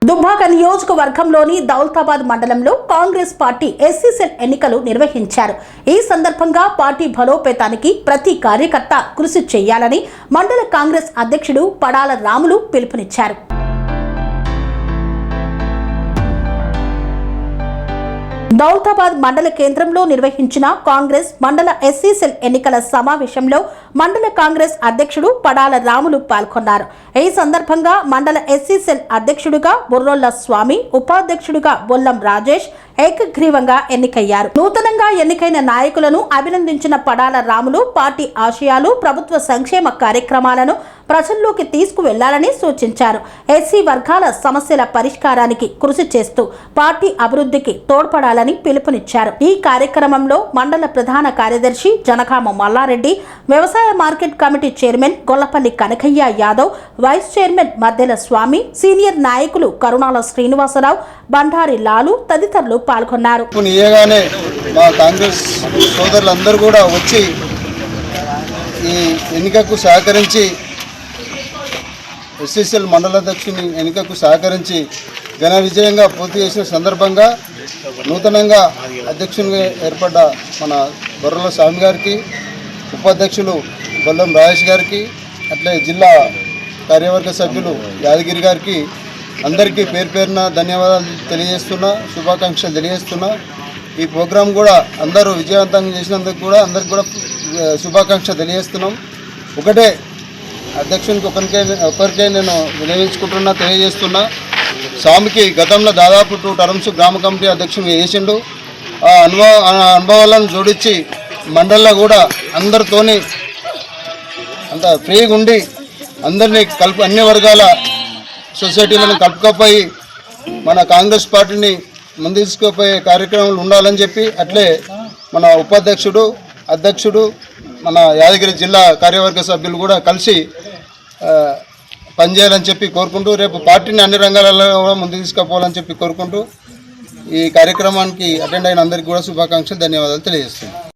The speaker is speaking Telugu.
దుబ్బాక నియోజకవర్గంలోని దౌలతాబాద్ మండలంలో కాంగ్రెస్ పార్టీ ఎస్సీ సెల్ ఎన్నికలు నిర్వహించారు. ఈ సందర్భంగా పార్టీ బలోపేతానికి ప్రతి కార్యకర్త కృషి చేయాలని మండల కాంగ్రెస్ అధ్యక్షుడు పడాల రాములు పిలుపునిచ్చారు. దౌలతాబాద్ మండల కేంద్రంలో నిర్వహించిన కాంగ్రెస్ మండల ఎస్సీ సెల్ ఎన్నికల సమావేశంలో మండల కాంగ్రెస్ అధ్యక్షుడు పడాల రాములు పాల్గొన్నారు. ఈ సందర్భంగా మండల ఎస్సీ సెల్ అధ్యక్షుడిగా బుర్రోళ్ల స్వామి, ఉపాధ్యక్షుడిగా బొల్లం రాజేష్ ఏకగ్రీవంగా ఎన్నికయ్యారు. నూతనంగా ఎన్నికైన నాయకులను అభినందించిన పడాల రాములు పార్టీ ఆశయాలు, ప్రభుత్వ సంక్షేమ కార్యక్రమాలను ప్రజల్లోకి తీసుకువెళ్లాలని సూచించారు. ఎస్సీ వర్గాల సమస్యల పరిష్కారానికి కృషి చేస్తూ పార్టీ అభివృద్ధికి తోడ్పడాలని పిలుపునిచ్చారు. ఈ కార్యక్రమంలో మండల ప్రధాన కార్యదర్శి జనగామ మల్లారెడ్డి, వ్యవసాయ market committee chairman Gollapalli Kanakaiah Yadav, vice chairman Maddela Swamy, senior నాయకులు కరుణాల శ్రీనివాసరావు, బండారి లాలు తదితరులు పాల్గొన్నారు. మా కాంగ్రెస్ సోదరులందరూ కూడా వచ్చి ఈ ఎన్నికకు సహకరించి ఎస్సీసీఎల్ మండలాధ్యక్షుని ఎన్నికకు సహకరించి ఘన విజయంగా పూర్తి చేసిన సందర్భంగా నూతనంగా అధ్యక్షునిగా ఏర్పడ్డ మన బొర్రల స్వామి గారికి, ఉపాధ్యక్షులు బొల్లం రాజేష్ గారికి, అట్లే జిల్లా కార్యవర్గ సభ్యులు యాదగిరి గారికి అందరికీ పేరు పేరున ధన్యవాదాలు తెలియజేస్తున్నా, శుభాకాంక్షలు తెలియజేస్తున్నా. ఈ ప్రోగ్రాం కూడా అందరూ విజయవంతంగా చేసినందుకు కూడా అందరికి కూడా శుభాకాంక్షలు తెలియజేస్తున్నాం. ఒకటే అధ్యక్షునికి ఒకరికే నేను వినియోగించుకుంటున్నా, తెలియజేస్తున్నా. స్వామికి గతంలో దాదాపు 2 టర్మ్స్ గ్రామ కమిటీ అధ్యక్షుడు చేసిండు. ఆ అనుభవాలను జోడించి మండలంలో కూడా అందరితోని అంత ఫ్రీగా ఉండి అందరినీ అన్ని వర్గాల సొసైటీలను కలుపుకపోయి మన కాంగ్రెస్ పార్టీని ముందు తీసుకుపోయే కార్యక్రమాలు ఉండాలని చెప్పి, అట్లే మన ఉపాధ్యక్షుడు, అధ్యక్షుడు, మన యాదగిరి జిల్లా కార్యవర్గ సభ్యులు కూడా కలిసి పనిచేయాలని చెప్పి కోరుకుంటూ, రేపు పార్టీని అన్ని రంగాలలో కూడా ముందుకు తీసుకుపోవాలని చెప్పి కోరుకుంటూ ఈ కార్యక్రమానికి అటెండ్ అయిన అందరికీ కూడా శుభాకాంక్షలు, ధన్యవాదాలు తెలియజేస్తున్నాను.